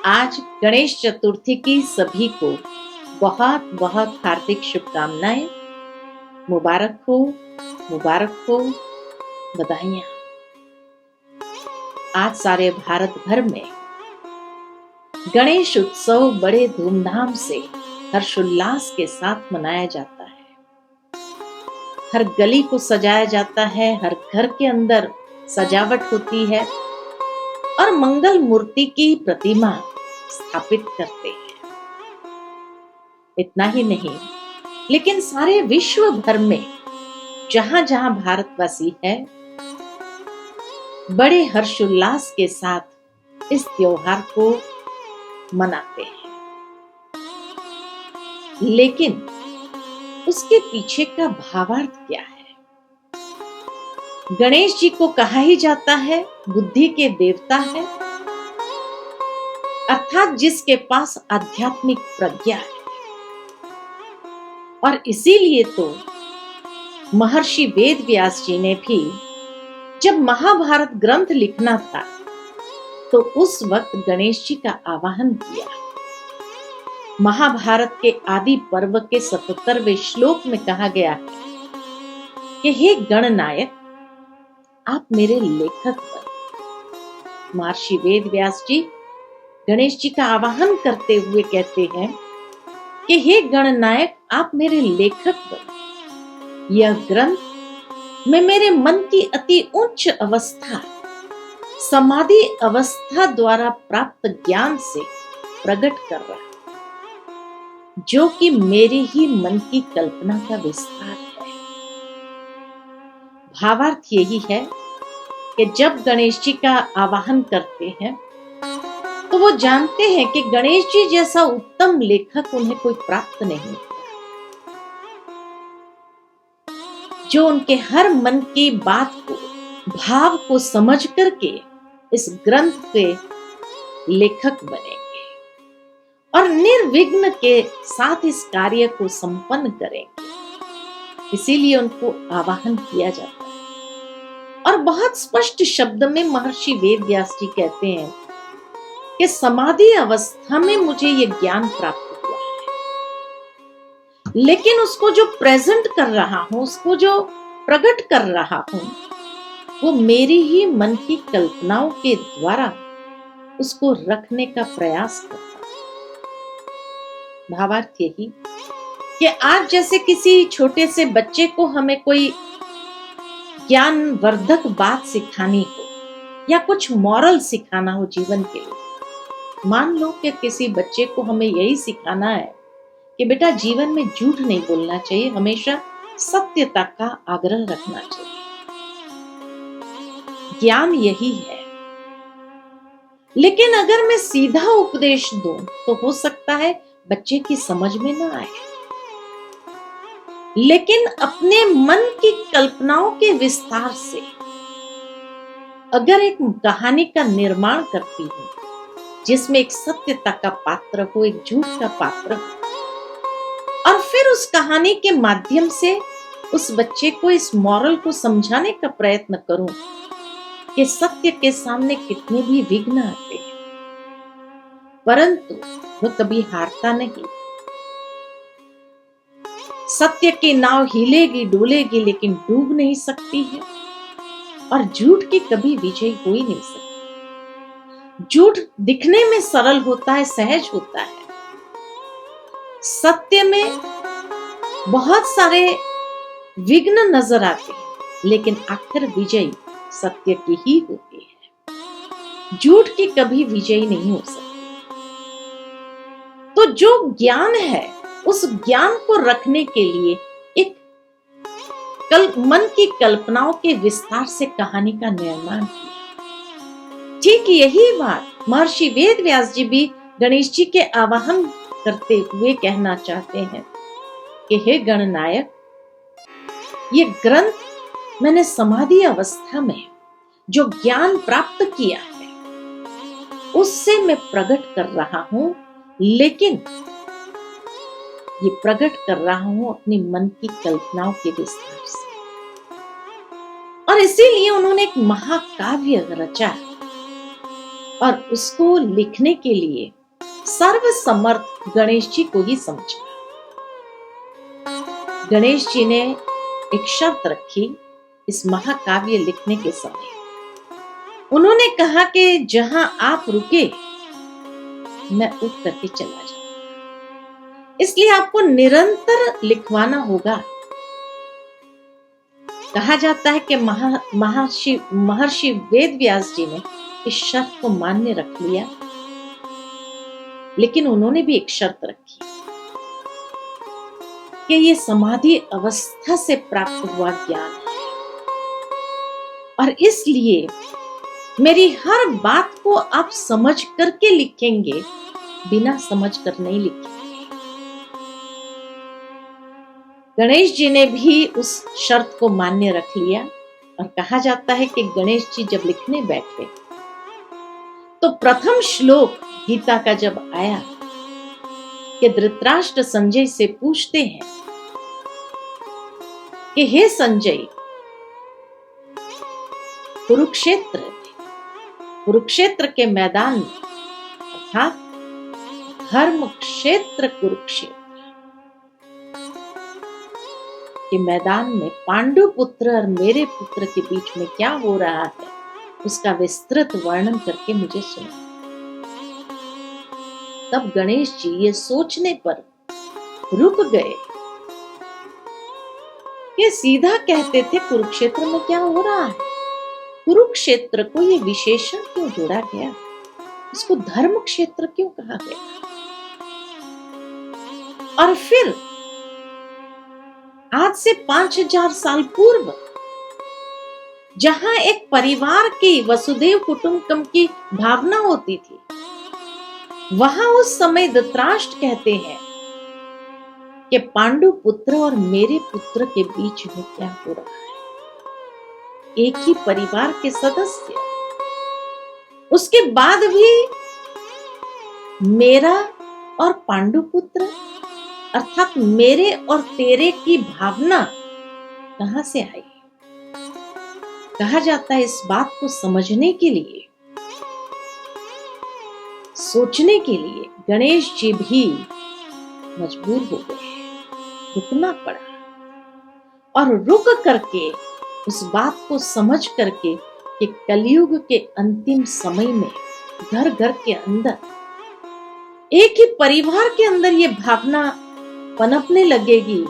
आज गणेश चतुर्थी की सभी को बहुत बहुत हार्दिक शुभकामनाएं। मुबारक हो, मुबारक हो, बधाइयाँ। आज सारे भारत भर में गणेश उत्सव बड़े धूमधाम से हर्षोल्लास के साथ मनाया जाता है। हर गली को सजाया जाता है, हर घर के अंदर सजावट होती है और मंगल मूर्ति की प्रतिमा स्थापित करते हैं। इतना ही नहीं, लेकिन सारे विश्व भर में जहां जहां भारतवासी है, बड़े हर्षोल्लास के साथ इस त्योहार को मनाते हैं। लेकिन उसके पीछे का भावार्थ क्या है? गणेश जी को कहा ही जाता है बुद्धि के देवता है, अर्थात जिसके पास आध्यात्मिक प्रज्ञा है। और इसीलिए तो महर्षि वेद व्यास जी ने भी जब महाभारत ग्रंथ लिखना था तो उस वक्त गणेश जी का आवाहन किया। महाभारत के आदि पर्व के 77वें श्लोक में कहा गया है कि हे गणनायक, आप मेरे लेखक बनो। महर्षि वेद व्यास जी गणेश जी का आवाहन करते हुए कहते हैं कि हे गणनायक, आप मेरे लेखक बनो। यह ग्रंथ मैं मेरे मन की अति उच्च अवस्था, समाधि अवस्था द्वारा प्राप्त ज्ञान से प्रकट कर रहा है, जो कि मेरे ही मन की कल्पना का विस्तार है। भावार्थ यही है कि जब गणेश जी का आवाहन करते हैं तो वो जानते हैं कि गणेश जी जैसा उत्तम लेखक उन्हें कोई प्राप्त नहीं, जो उनके हर मन की बात को, भाव को समझ करके इस ग्रंथ के लेखक बनेंगे और निर्विघ्न के साथ इस कार्य को संपन्न करेंगे। इसीलिए उनको आवाहन किया जाता है। और बहुत स्पष्ट शब्द में महर्षि वेद व्यास जी कहते हैं कि समाधि अवस्था में मुझे ये ज्ञान प्राप्त हुआ है, लेकिन उसको जो प्रेजेंट कर रहा हूं, उसको जो प्रकट कर रहा हूं, वो मेरी ही मन की कल्पनाओं के द्वारा उसको रखने का प्रयास करता है। भावार्थ यही कि आज जैसे किसी छोटे से बच्चे को हमें कोई ज्ञानवर्धक बात सिखानी हो या कुछ मॉरल सिखाना हो जीवन के लिए, मान लो कि किसी बच्चे को हमें यही सिखाना है कि बेटा जीवन में झूठ नहीं बोलना चाहिए, हमेशा सत्यता का आग्रह रखना चाहिए। ज्ञान यही है। लेकिन अगर मैं सीधा उपदेश दूं तो हो सकता है बच्चे की समझ में ना आए, लेकिन अपने मन की कल्पनाओं के विस्तार से अगर एक कहानी का निर्माण करती हूं जिसमें एक सत्यता का पात्र हो, एक झूठ का पात्र हो, और फिर उस कहानी के माध्यम से उस बच्चे को इस मॉरल को समझाने का प्रयत्न करूं कि सत्य के सामने कितने भी विघ्न आते हैं, परंतु वह कभी हारता नहीं। सत्य की नाव हिलेगी डुलेगी लेकिन डूब नहीं सकती है, और झूठ की कभी विजय हो ही नहीं सकती। झूठ दिखने में सरल होता है, सहज होता है। सत्य में बहुत सारे विघ्न नजर आते हैं, लेकिन आखिर विजय सत्य की ही होती है। झूठ की कभी विजय नहीं हो सकती। तो जो ज्ञान है, उस ज्ञान को रखने के लिए एक मन की कल्पनाओं के विस्तार से कहानी का निर्माण किया। ठीक यही बात महर्षि वेद व्यास जी भी गणेश जी के आवाहन करते हुए कहना चाहते हैं कि हे गणनायक, ये ग्रंथ मैंने समाधि अवस्था में जो ज्ञान प्राप्त किया है उससे मैं प्रकट कर रहा हूं, लेकिन ये प्रकट कर रहा हूं अपनी मन की कल्पनाओं के विस्तार से। और इसीलिए उन्होंने एक महाकाव्य रचा और उसको लिखने के लिए सर्वसमर्थ गणेश जी को ही समझा। गणेश जी ने एक शर्त रखी इस महाकाव्य लिखने के समय। उन्होंने कहा कि जहां आप रुके मैं उठ करके चला जाऊं, इसलिए आपको निरंतर लिखवाना होगा। कहा जाता है कि महर्षि वेद व्यास जी ने इस शर्त को मान्य रख लिया, लेकिन उन्होंने भी एक शर्त रखी कि ये समाधि अवस्था से प्राप्त हुआ ज्ञान है और इसलिए मेरी हर बात को आप समझ करके लिखेंगे, बिना समझ कर नहीं लिखेंगे। गणेश जी ने भी उस शर्त को मान्य रख लिया और कहा जाता है कि गणेश जी जब लिखने बैठे तो प्रथम श्लोक गीता का जब आया कि धृतराष्ट्र संजय से पूछते हैं कि हे संजय, कुरुक्षेत्र के मैदान में अर्थात धर्म क्षेत्र कुरुक्षेत्र के मैदान में पांडु पुत्र और मेरे पुत्र के बीच में क्या हो रहा है, उसका विस्तृत वर्णन करके मुझे सुना। तब गणेश जी ये सोचने पर रुक गए कि सीधा कहते थे कुरुक्षेत्र में क्या हो रहा है। कुरुक्षेत्र को ये विशेषण क्यों जोड़ा गया, इसको धर्म क्षेत्र क्यों कहा गया। और फिर आज से 5000 साल पूर्व जहां एक परिवार की वसुदेव कुटुंबकम की भावना होती थी, वहां उस समय धृतराष्ट्र कहते हैं कि पांडु पुत्र और मेरे पुत्र के बीच में क्या हो रहा है। एक ही परिवार के सदस्य, उसके बाद भी मेरा और पांडु पुत्र अर्थात मेरे और तेरे की भावना कहां से आई। कहा जाता है इस बात को समझने के लिए, सोचने के लिए गणेश जी भी मजबूर हो गए, रुकना पड़ा और रुक करके उस बात को समझ करके कि कलयुग के अंतिम समय में घर घर के अंदर एक ही परिवार के अंदर ये भावना पनपने लगेगी,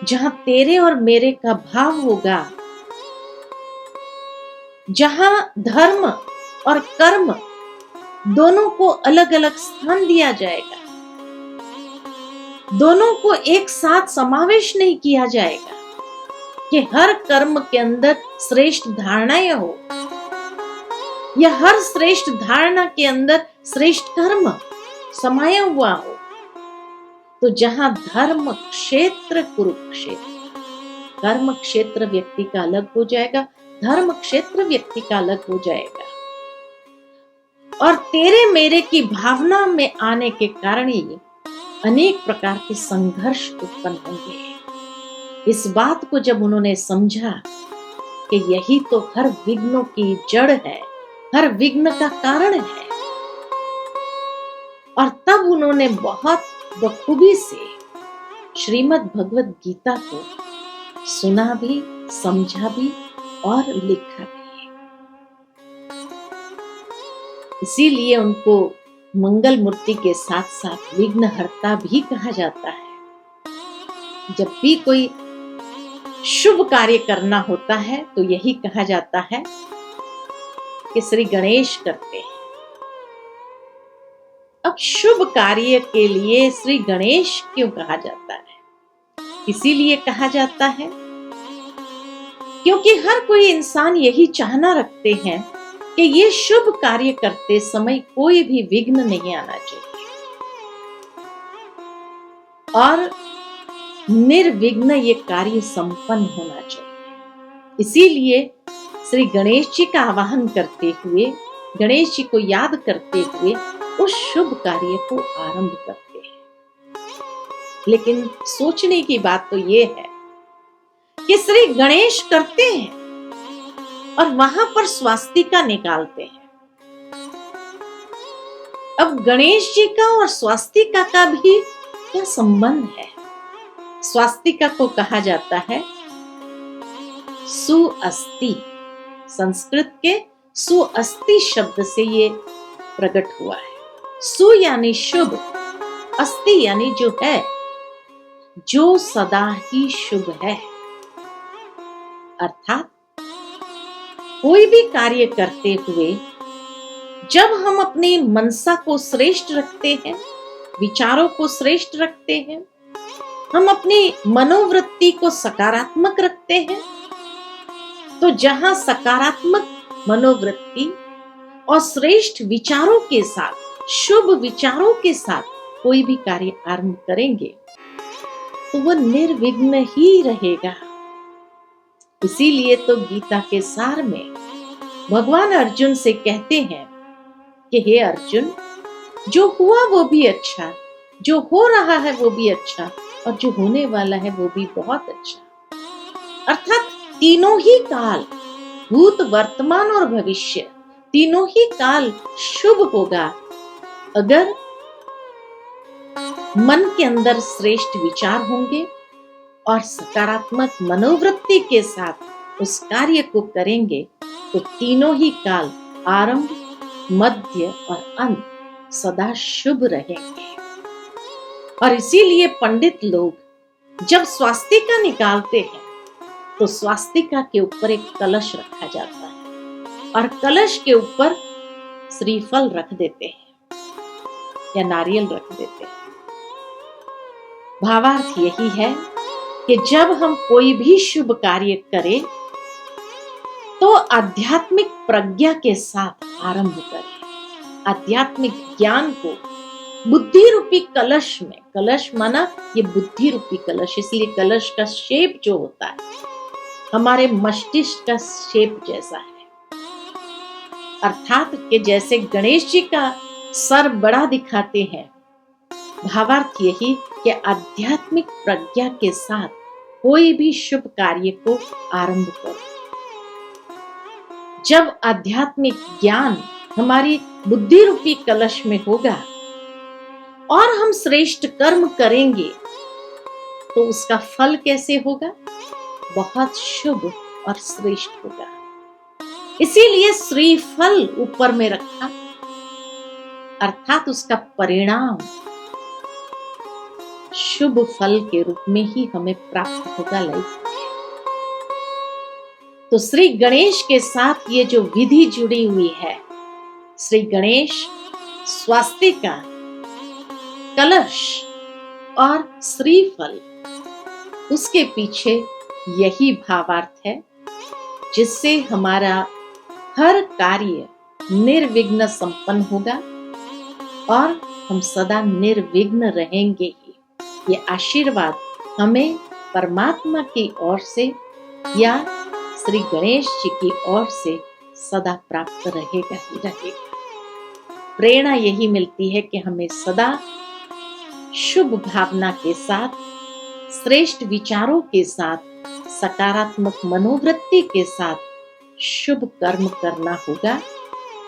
जहां तेरे और मेरे का भाव होगा, जहां धर्म और कर्म दोनों को अलग अलग स्थान दिया जाएगा, दोनों को एक साथ समावेश नहीं किया जाएगा कि हर कर्म के अंदर श्रेष्ठ धारणाएं हो या हर श्रेष्ठ धारणा के अंदर श्रेष्ठ कर्म समाया हुआ हो। तो जहां धर्म क्षेत्र कुरुक्षेत्र, कर्म क्षेत्र व्यक्ति का अलग हो जाएगा, धर्म क्षेत्र व्यक्ति का अलग हो जाएगा और तेरे मेरे की भावना में आने के कारण ही अनेक प्रकार के संघर्ष उत्पन्न होंगे। इस बात को जब उन्होंने समझा कि यही तो हर विघ्नों की जड़ है, हर विघ्न का कारण है, और तब उन्होंने बहुत बखूबी से श्रीमद् भगवत गीता को सुना भी, समझा भी और लिखा भी। इसीलिए उनको मंगल मूर्ति के साथ साथ विघ्नहर्ता भी कहा जाता है। जब भी कोई शुभ कार्य करना होता है तो यही कहा जाता है कि श्री गणेश करते हैं। अब शुभ कार्य के लिए श्री गणेश क्यों कहा जाता है? इसीलिए कहा जाता है क्योंकि हर कोई इंसान यही चाहना रखते हैं कि ये शुभ कार्य करते समय कोई भी विघ्न नहीं आना चाहिए और निर्विघ्न ये कार्य संपन्न होना चाहिए। इसीलिए श्री गणेश जी का आवाहन करते हुए, गणेश जी को याद करते हुए उस शुभ कार्य को आरंभ करते हैं। लेकिन सोचने की बात तो ये है कि श्री गणेश करते हैं और वहां पर स्वास्तिका निकालते हैं। अब गणेश जी का और स्वास्तिका का भी क्या संबंध है? स्वास्तिका को कहा जाता है सुअस्ति। संस्कृत के सुअस्ति शब्द से ये प्रकट हुआ है। सु यानी शुभ, अस्ति यानी जो है, जो सदा ही शुभ है। अर्थात कोई भी कार्य करते हुए जब हम अपनी मनसा को श्रेष्ठ रखते हैं, विचारों को श्रेष्ठ रखते हैं, हम अपनी मनोवृत्ति को सकारात्मक रखते हैं, तो जहां सकारात्मक मनोवृत्ति और श्रेष्ठ विचारों के साथ, शुभ विचारों के साथ कोई भी कार्य आरंभ करेंगे तो वह निर्विघ्न ही रहेगा। इसीलिए तो गीता के सार में भगवान अर्जुन से कहते हैं कि हे अर्जुन, जो हुआ वो भी अच्छा, जो हो रहा है वो भी अच्छा, और जो होने वाला है वो भी बहुत अच्छा। अर्थात तीनों ही काल, भूत, वर्तमान और भविष्य, तीनों ही काल शुभ होगा अगर मन के अंदर श्रेष्ठ विचार होंगे और सकारात्मक मनोवृत्ति के साथ उस कार्य को करेंगे तो तीनों ही काल, आरंभ, मध्य और अंत सदा शुभ रहेंगे। और इसीलिए पंडित लोग जब स्वास्तिका निकालते हैं तो स्वास्तिका के ऊपर एक कलश रखा जाता है और कलश के ऊपर श्रीफल रख देते हैं या नारियल रख देते हैं। भावार्थ यही है कि जब हम कोई भी शुभ कार्य करें तो आध्यात्मिक प्रज्ञा के साथ आरंभ करें। आध्यात्मिक ज्ञान को बुद्धि रूपी कलश में, कलश माना ये बुद्धि रूपी कलश, इसलिए कलश का शेप जो होता है हमारे मस्तिष्क का शेप जैसा है। अर्थात कि जैसे गणेश जी का सर बड़ा दिखाते हैं, भावार्थ यही कि आध्यात्मिक प्रज्ञा के साथ कोई भी शुभ कार्य को आरंभ करो। जब आध्यात्मिक ज्ञान हमारी बुद्धि रूपी कलश में होगा और हम श्रेष्ठ कर्म करेंगे तो उसका फल कैसे होगा? बहुत शुभ और श्रेष्ठ होगा। इसीलिए श्रीफल ऊपर में रखा, अर्थात उसका परिणाम शुभ फल के रूप में ही हमें प्राप्त होगा लाइफ में। तो श्री गणेश के साथ ये जो विधि जुड़ी हुई है, श्री गणेश, स्वास्तिका, कलश और श्रीफल, उसके पीछे यही भावार्थ है जिससे हमारा हर कार्य निर्विघ्न संपन्न होगा और हम सदा निर्विघ्न रहेंगे ही। ये आशीर्वाद हमें परमात्मा की ओर से या श्री गणेश जी की ओर से सदा प्राप्त रहेगा ही रहेगा। प्रेरणा यही मिलती है कि हमें सदा शुभ भावना के साथ, श्रेष्ठ विचारों के साथ, सकारात्मक मनोवृत्ति के साथ शुभ कर्म करना होगा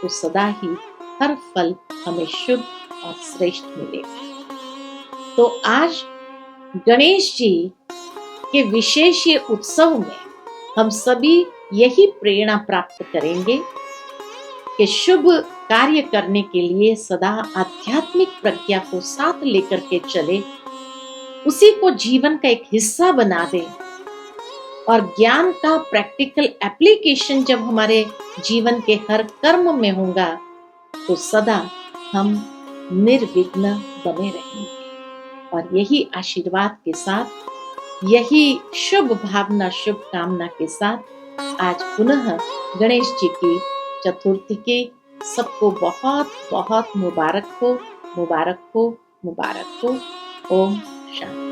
तो सदा ही हर फल हमें शुभ और श्रेष्ठ मिलेगा। तो आज गणेश जी के विशेष ये उत्सव में हम सभी यही प्रेरणा प्राप्त करेंगे कि शुभ कार्य करने के लिए सदा आध्यात्मिक प्रज्ञा को साथ लेकर के चले, उसी को जीवन का एक हिस्सा बना दें और ज्ञान का प्रैक्टिकल एप्लीकेशन जब हमारे जीवन के हर कर्म में होगा तो सदा हम निर्विघ्न बने रहेंगे। और यही आशीर्वाद के साथ, यही शुभ भावना, शुभ कामना के साथ आज पुनः गणेश जी की चतुर्थी के सबको बहुत बहुत मुबारक हो, मुबारक हो, मुबारक हो। ओम शांति।